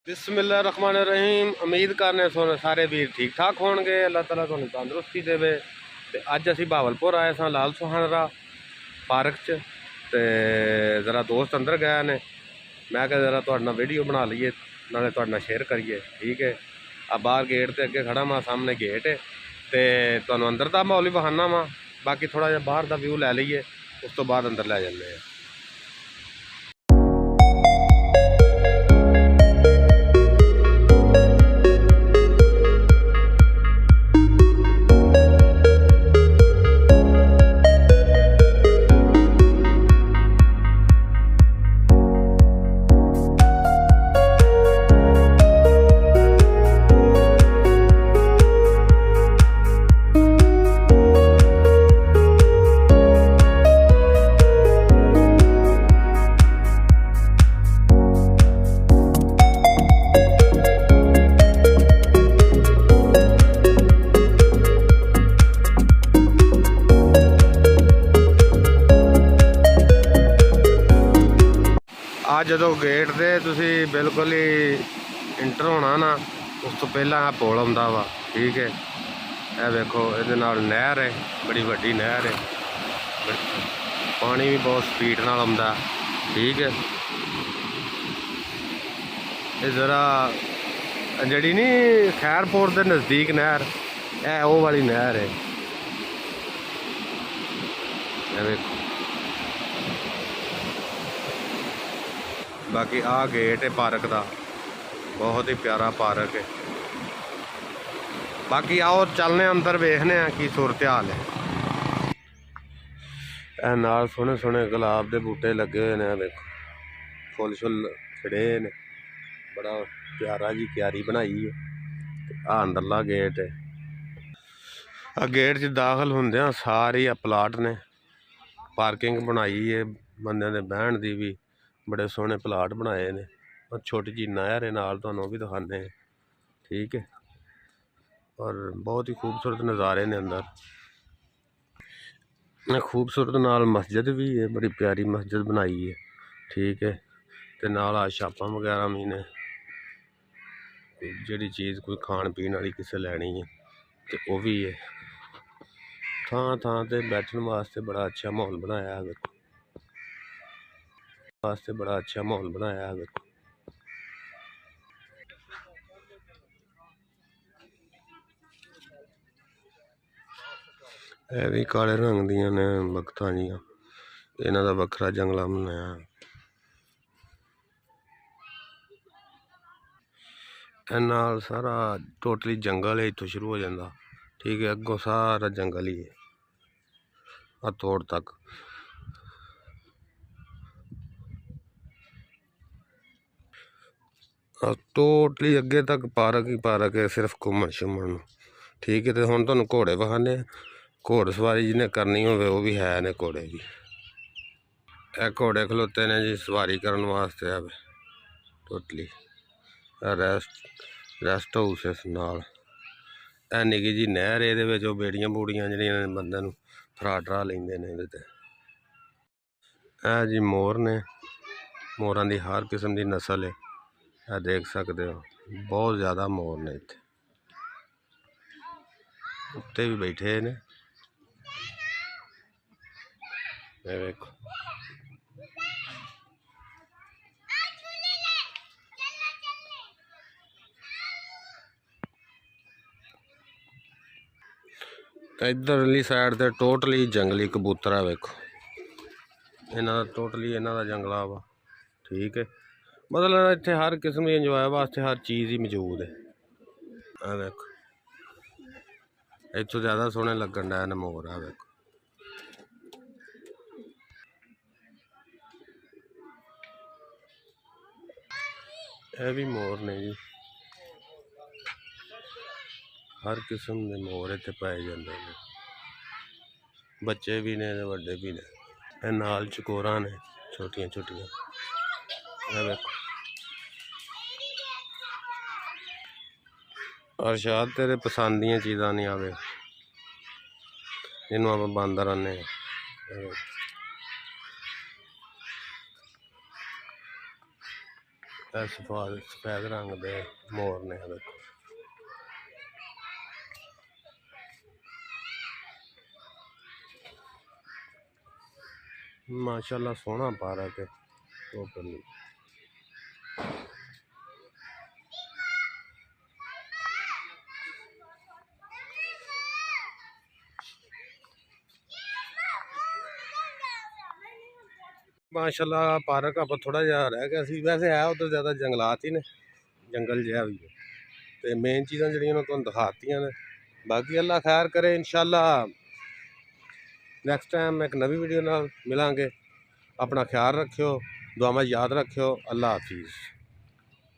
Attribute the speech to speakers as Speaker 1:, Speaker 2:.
Speaker 1: बिस्मिल्लाहिर्रहमानिर्रहीम। उम्मीद करने सारे वीर ठीक ठाक होंगे। अल्लाह ताला तुहानू तंदुरुस्ती देवे। तो अज असी बहावलपुर आए सा लाल सुहानरा पार्क च। तो ज़रा दोस्त अंदर गए ने, मैं क्या ज़रा तुहाडे नाल वीडियो बना लीए, नाले तुहाडे नाल शेयर करिए। ठीक है, आ बाहर गेट के अगे खड़ा वा, सामने गेट है। तो तुहानू अंदर का माहौल भी बहाना वा, बाकी थोड़ा जिहा बाहर का व्यू लै लीए, उस तो बाद अंदर लै जाने। आ जो गेट से तुसी बिल्कुल ही इंटर होना ना, उस तो पहला पुल आंदा वा। ठीक है, यह देखो ये नहर है, बड़ी वड्डी नहर है, पानी भी बहुत स्पीड नाल आंदा। ठीक है, ये जरा जड़ी नहीं खैरपुर के नज़दीक नहर है, वो वाली नहर है। ये देखो, बाकी आ गेट है पार्क का, बहुत ही प्यारा पार्क है। बाकी आओ चलने अंदर, वेखने की सूरत हाल है। नाल सोहने सोहने गुलाब के बूटे लगे हुए हैं, देखो फुल शुल खिड़े ने, बड़ा प्यारा जी क्यारी बनाई है। आ अंदरला गेट है। आ गेट च दाखिल होंदे सारे प्लाट ने, पार्किंग बनाई है बंदे दे बहन दी भी, बड़े सोहने प्लाट बनाए ने। और छोटी जी नहर है नाल, तुहानू भी दिखाने। ठीक है, और बहुत ही खूबसूरत नज़ारे ने अंदर। खूबसूरत नाल मस्जिद भी है, बड़ी प्यारी मस्जिद बनाई है। ठीक है, तो नाल आ छापां वगैरह भी ने, जिहड़ी चीज़ कोई खाण पीण वाली किसे लैनी है तो वह भी है। थां थां ते बैठने वास्ते बड़ा अच्छा माहौल बनाया है, देखो वास्ते बड़ा अच्छा माहौल बनाया है। देखो यह भी काले रंग दियां ने बख्तां जियां, इन्हां दा वखरा जंगला बनाया। नाल सारा टोटली जंगल है, इत्थों शुरू हो जाता। ठीक है, अगों सारा जंगल ही है हथोड़ तक। टोटली अगे तक पार्क ही पार्क है, सिर्फ घूमन शुमन। ठीक है, तो हुण तुहानू घोड़े विखाने, घोड़ सवारी जिन्हें करनी हो वो भी है ने घोड़े भी। यह घोड़े खलोते ने जी सवारी करने वास्ते। है टोटली रेस्ट हाउस इस नाल। है निकी जी नहर, ये बेड़ियां बूड़ियां जड़ियां बंदे नू फरा डरा लेंदे ने। है जी मोर ने, मोरां दी हर किस्म की नस्ल है, यह देख सकते हो। बहुत ज़्यादा मोर ने इत्थे, उत्ते भी बैठे ने। देखो इधरली साइड ते टोटली जंगली कबूतर है। वेखो इन्हां दा टोटली इन्हां दा जंगला वा। ठीक है, मतलब इत्थे हर किस्म की इंजॉय वास्ते हर चीज़ ही मौजूद है। देखो इत्थों ज़्यादा सोहने लगन डे ने मोर। है देखो, यह भी मोर ने जी, हर किस्म के मोर इत्थे पाए जाते हैं, बच्चे भी ने वड्डे भी ने। नाल चकोरा ने छोटियां छोटियां। देखो अरशाद तेरे पसंद दियां चीज़ां नहीं आवे, जिन्हों आप बंदर आने। ਇਹ ਸਫੈਦ ਰੰਗ ਦੇ ਮੋਰ ਨੇ ਦੇਖੋ। माशाल्लाह सोहना पार्क है टोटली। माशाल्लाह पार्क आप थोड़ा जिहा रह गया सी, वैसे है उधर ज़्यादा जंगलात ही ने, जंगल जिहा भी है तो मेन चीज़ां जिहड़ियां तुहानूं दिखातियां ने। बाकी अल्लाह खैर करे, इंशाल्लाह नैक्सट टाइम एक नवी वीडियो नाल मिलांगे। अपना ख्याल रखियो, दुआवां याद रखियो। अल्लाह हाफिज़।